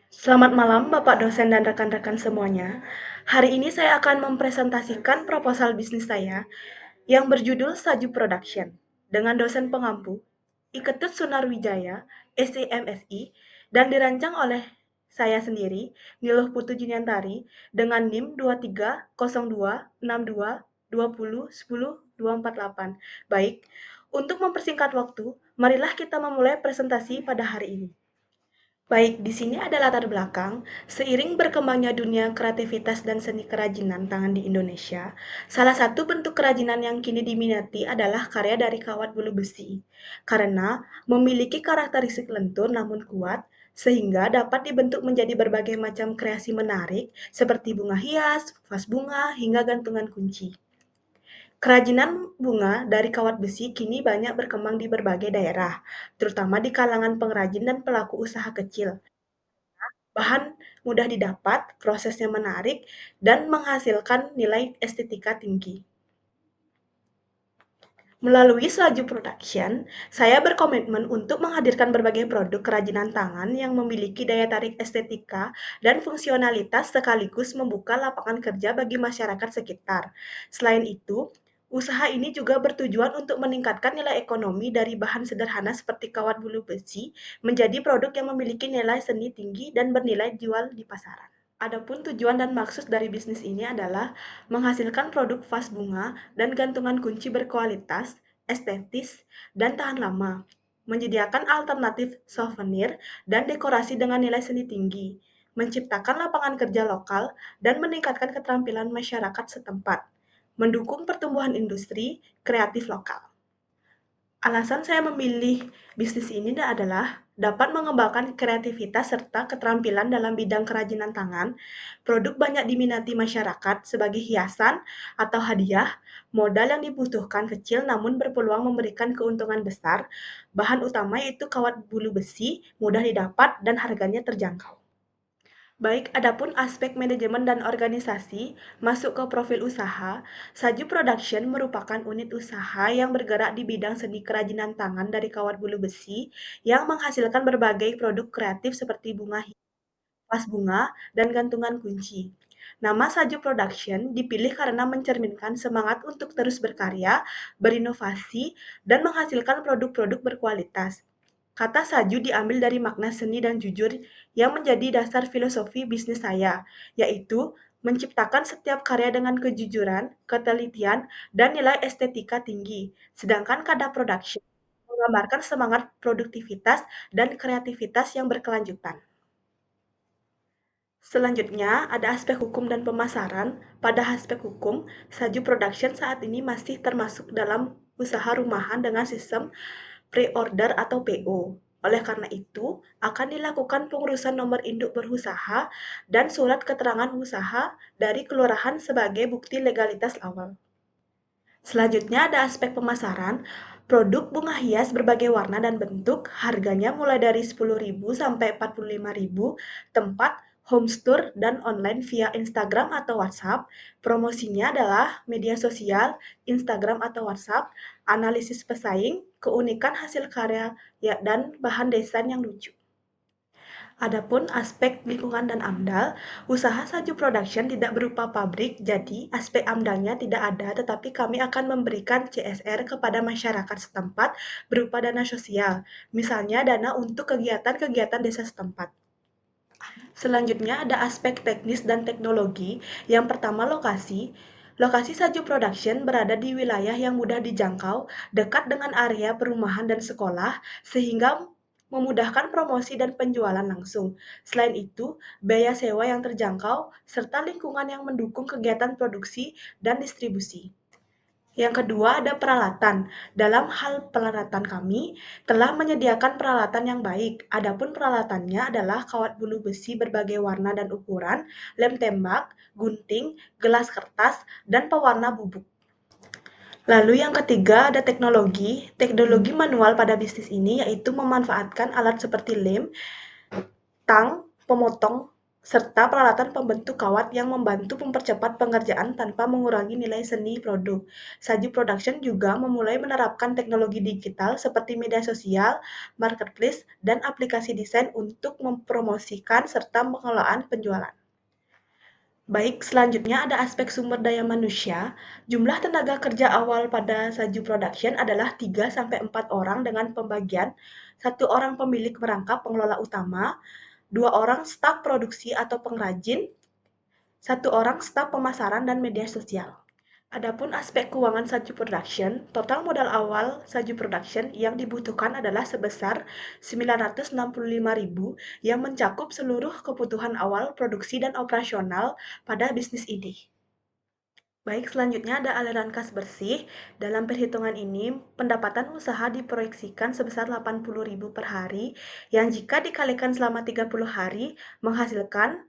Selamat malam, Bapak dosen dan rekan-rekan semuanya. Hari ini saya akan mempresentasikan proposal bisnis saya yang berjudul Saju Production dengan dosen pengampu Iketut Sunarwijaya, SEMSI, dan dirancang oleh saya sendiri, Niluh Putu Juniantari, dengan NIM 23026220100248. Baik, untuk mempersingkat waktu, marilah kita memulai presentasi pada hari ini. Baik, di sini ada latar belakang. Seiring berkembangnya dunia kreativitas dan seni kerajinan tangan di Indonesia, salah satu bentuk kerajinan yang kini diminati adalah karya dari kawat bulu besi. Karena memiliki karakteristik lentur namun kuat, sehingga dapat dibentuk menjadi berbagai macam kreasi menarik seperti bunga hias, vas bunga, hingga gantungan kunci. Kerajinan bunga dari kawat besi kini banyak berkembang di berbagai daerah, terutama di kalangan pengrajin dan pelaku usaha kecil. Bahan mudah didapat, prosesnya menarik, dan menghasilkan nilai estetika tinggi. Melalui Selaju Production, saya berkomitmen untuk menghadirkan berbagai produk kerajinan tangan yang memiliki daya tarik estetika dan fungsionalitas sekaligus membuka lapangan kerja bagi masyarakat sekitar. Selain itu, usaha ini juga bertujuan untuk meningkatkan nilai ekonomi dari bahan sederhana seperti kawat bulu besi menjadi produk yang memiliki nilai seni tinggi dan bernilai jual di pasaran. Adapun tujuan dan maksud dari bisnis ini adalah menghasilkan produk vas bunga dan gantungan kunci berkualitas, estetis, dan tahan lama, menyediakan alternatif souvenir dan dekorasi dengan nilai seni tinggi, menciptakan lapangan kerja lokal, dan meningkatkan keterampilan masyarakat setempat, mendukung pertumbuhan industri kreatif lokal. Alasan saya memilih bisnis ini adalah dapat mengembangkan kreativitas serta keterampilan dalam bidang kerajinan tangan. Produk banyak diminati masyarakat sebagai hiasan atau hadiah, modal yang dibutuhkan kecil namun berpeluang memberikan keuntungan besar. Bahan utama yaitu kawat bulu besi, mudah didapat dan harganya terjangkau. Baik, adapun aspek manajemen dan organisasi, masuk ke profil usaha, Saju Production merupakan unit usaha yang bergerak di bidang seni kerajinan tangan dari kawat bulu besi yang menghasilkan berbagai produk kreatif seperti bunga vas bunga, dan gantungan kunci. Nama Saju Production dipilih karena mencerminkan semangat untuk terus berkarya, berinovasi, dan menghasilkan produk-produk berkualitas. Kata Saju diambil dari makna seni dan jujur yang menjadi dasar filosofi bisnis saya, yaitu menciptakan setiap karya dengan kejujuran, ketelitian, dan nilai estetika tinggi. Sedangkan kata production menggambarkan semangat produktivitas dan kreativitas yang berkelanjutan. Selanjutnya, ada aspek hukum dan pemasaran. Pada aspek hukum, Saju Production saat ini masih termasuk dalam usaha rumahan dengan sistem pre-order atau PO. Oleh karena itu, akan dilakukan pengurusan nomor induk berusaha dan surat keterangan usaha dari kelurahan sebagai bukti legalitas awal. Selanjutnya ada aspek pemasaran. Produk bunga hias berbagai warna dan bentuk, harganya mulai dari 10.000 sampai 45.000, tempat home store dan online via Instagram atau WhatsApp. Promosinya adalah media sosial, Instagram atau WhatsApp, analisis pesaing, keunikan hasil karya ya, dan bahan desain yang lucu. Adapun aspek lingkungan dan AMDAL, usaha Saju Production tidak berupa pabrik, jadi aspek AMDALnya tidak ada, tetapi kami akan memberikan CSR kepada masyarakat setempat berupa dana sosial, misalnya dana untuk kegiatan-kegiatan desa setempat. Selanjutnya ada aspek teknis dan teknologi. Yang pertama lokasi. Lokasi Saju Production berada di wilayah yang mudah dijangkau, dekat dengan area perumahan dan sekolah, sehingga memudahkan promosi dan penjualan langsung. Selain itu, biaya sewa yang terjangkau, serta lingkungan yang mendukung kegiatan produksi dan distribusi. Yang kedua ada peralatan. Dalam hal peralatan kami telah menyediakan peralatan yang baik. Adapun peralatannya adalah kawat bulu besi berbagai warna dan ukuran, lem tembak, gunting, gelas kertas, dan pewarna bubuk. Lalu yang ketiga ada teknologi. Teknologi manual pada bisnis ini yaitu memanfaatkan alat seperti lem, tang, pemotong, serta peralatan pembentuk kawat yang membantu mempercepat pengerjaan tanpa mengurangi nilai seni produk. Saju Production juga memulai menerapkan teknologi digital seperti media sosial, marketplace, dan aplikasi desain untuk mempromosikan serta pengelolaan penjualan. Baik, selanjutnya ada aspek sumber daya manusia. Jumlah tenaga kerja awal pada Saju Production adalah 3 sampai 4 orang dengan pembagian 1 orang pemilik merangkap pengelola utama, 2 orang staf produksi atau pengrajin, 1 orang staf pemasaran dan media sosial. Adapun aspek keuangan Saju Production, total modal awal Saju Production yang dibutuhkan adalah sebesar 965.000 yang mencakup seluruh kebutuhan awal produksi dan operasional pada bisnis ini. Baik, selanjutnya ada aliran kas bersih. Dalam perhitungan ini, pendapatan usaha diproyeksikan sebesar 80.000 per hari, yang jika dikalikan selama 30 hari, menghasilkan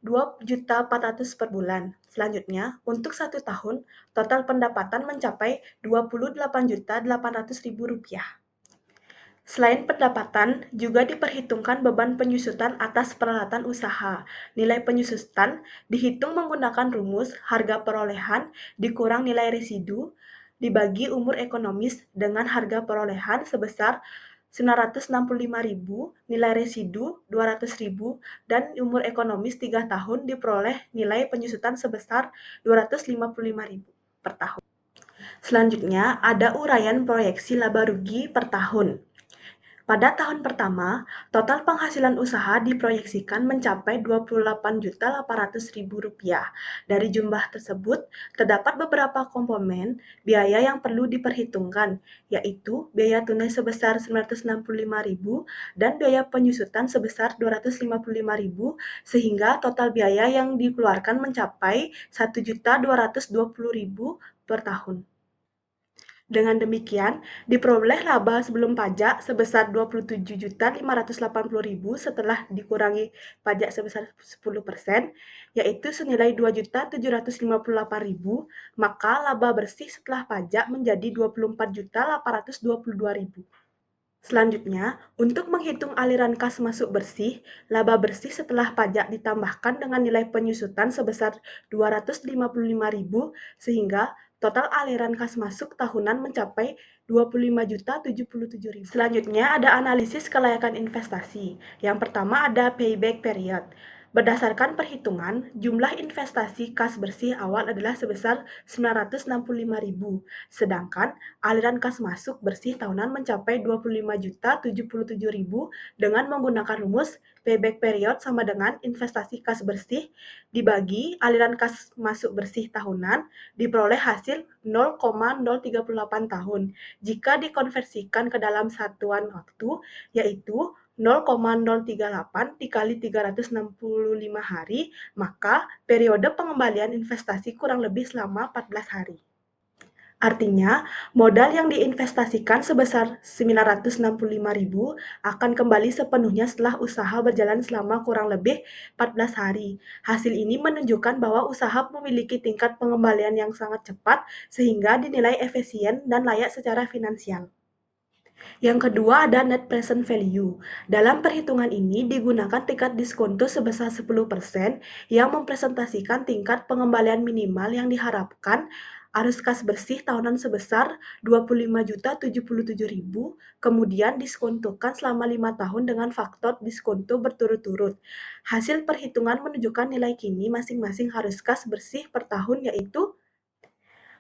2.400.000 per bulan. Selanjutnya, untuk 1 tahun, total pendapatan mencapai 28.800.000 rupiah. Selain pendapatan, juga diperhitungkan beban penyusutan atas peralatan usaha. Nilai penyusutan dihitung menggunakan rumus harga perolehan dikurang nilai residu dibagi umur ekonomis dengan harga perolehan sebesar 965.000, nilai residu 200.000, dan umur ekonomis 3 tahun diperoleh nilai penyusutan sebesar 255.000 per tahun. Selanjutnya, ada uraian proyeksi laba rugi per tahun. Pada tahun pertama, total penghasilan usaha diproyeksikan mencapai Rp28.800.000. Dari jumlah tersebut, terdapat beberapa komponen biaya yang perlu diperhitungkan, yaitu biaya tunai sebesar Rp965.000 dan biaya penyusutan sebesar Rp255.000, sehingga total biaya yang dikeluarkan mencapai Rp1.220.000 per tahun. Dengan demikian, diperoleh laba sebelum pajak sebesar Rp27.580.000 setelah dikurangi pajak sebesar 10%, yaitu senilai Rp2.758.000, maka laba bersih setelah pajak menjadi Rp24.822.000. Selanjutnya, untuk menghitung aliran kas masuk bersih, laba bersih setelah pajak ditambahkan dengan nilai penyusutan sebesar Rp255.000 sehingga total aliran kas masuk tahunan mencapai Rp25.077.000. Selanjutnya ada analisis kelayakan investasi. Yang pertama ada payback period. Berdasarkan perhitungan, jumlah investasi kas bersih awal adalah sebesar Rp965.000, sedangkan aliran kas masuk bersih tahunan mencapai Rp25.077.000 dengan menggunakan rumus payback period sama dengan investasi kas bersih dibagi aliran kas masuk bersih tahunan diperoleh hasil 0,038 tahun. Jika dikonversikan ke dalam satuan waktu, yaitu 0,038 dikali 365 hari, maka periode pengembalian investasi kurang lebih selama 14 hari. Artinya, modal yang diinvestasikan sebesar Rp965.000 akan kembali sepenuhnya setelah usaha berjalan selama kurang lebih 14 hari. Hasil ini menunjukkan bahwa usaha memiliki tingkat pengembalian yang sangat cepat sehingga dinilai efisien dan layak secara finansial. Yang kedua ada net present value. Dalam perhitungan ini digunakan tingkat diskonto sebesar 10% yang mempresentasikan tingkat pengembalian minimal yang diharapkan arus kas bersih tahunan sebesar Rp25.077.000, kemudian diskontokan selama 5 tahun dengan faktor diskonto berturut-turut. Hasil perhitungan menunjukkan nilai kini masing-masing arus kas bersih per tahun yaitu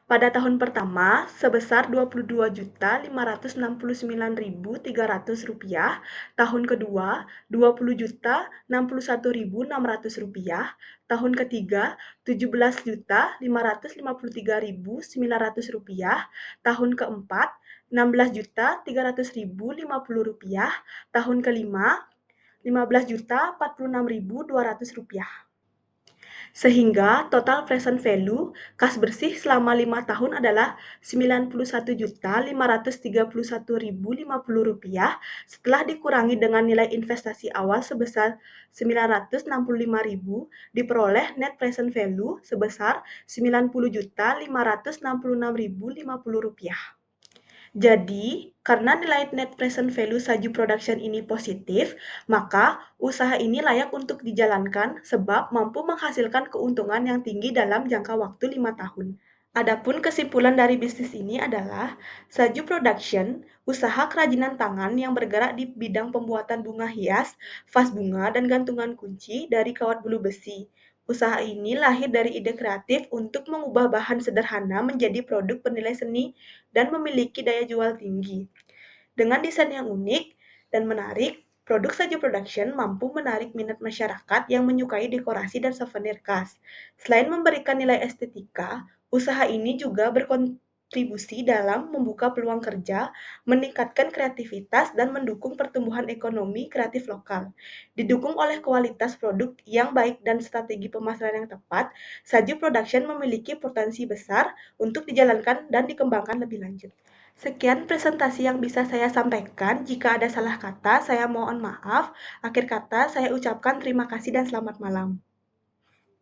pada tahun pertama sebesar Rp20.569.300, tahun kedua Rp20.061.600, tahun ketiga Rp17.553.900, tahun keempat Rp16.300.050, tahun kelima Rp15.046.200. Sehingga total present value kas bersih selama 5 tahun adalah Rp91.531.050 setelah dikurangi dengan nilai investasi awal sebesar Rp965.000 diperoleh net present value sebesar Rp90.566.050. Jadi, karena nilai net present value Saju Production ini positif, maka usaha ini layak untuk dijalankan sebab mampu menghasilkan keuntungan yang tinggi dalam jangka waktu 5 tahun. Adapun kesimpulan dari bisnis ini adalah Saju Production, usaha kerajinan tangan yang bergerak di bidang pembuatan bunga hias, vas bunga, dan gantungan kunci dari kawat bulu besi. Usaha ini lahir dari ide kreatif untuk mengubah bahan sederhana menjadi produk bernilai seni dan memiliki daya jual tinggi. Dengan desain yang unik dan menarik, produk Sajo Production mampu menarik minat masyarakat yang menyukai dekorasi dan souvenir khas. Selain memberikan nilai estetika, usaha ini juga berkontribusi dalam membuka peluang kerja, meningkatkan kreativitas, dan mendukung pertumbuhan ekonomi kreatif lokal. Didukung oleh kualitas produk yang baik dan strategi pemasaran yang tepat, Sajo Production memiliki potensi besar untuk dijalankan dan dikembangkan lebih lanjut. Sekian presentasi yang bisa saya sampaikan. Jika ada salah kata, saya mohon maaf. Akhir kata, saya ucapkan terima kasih dan selamat malam.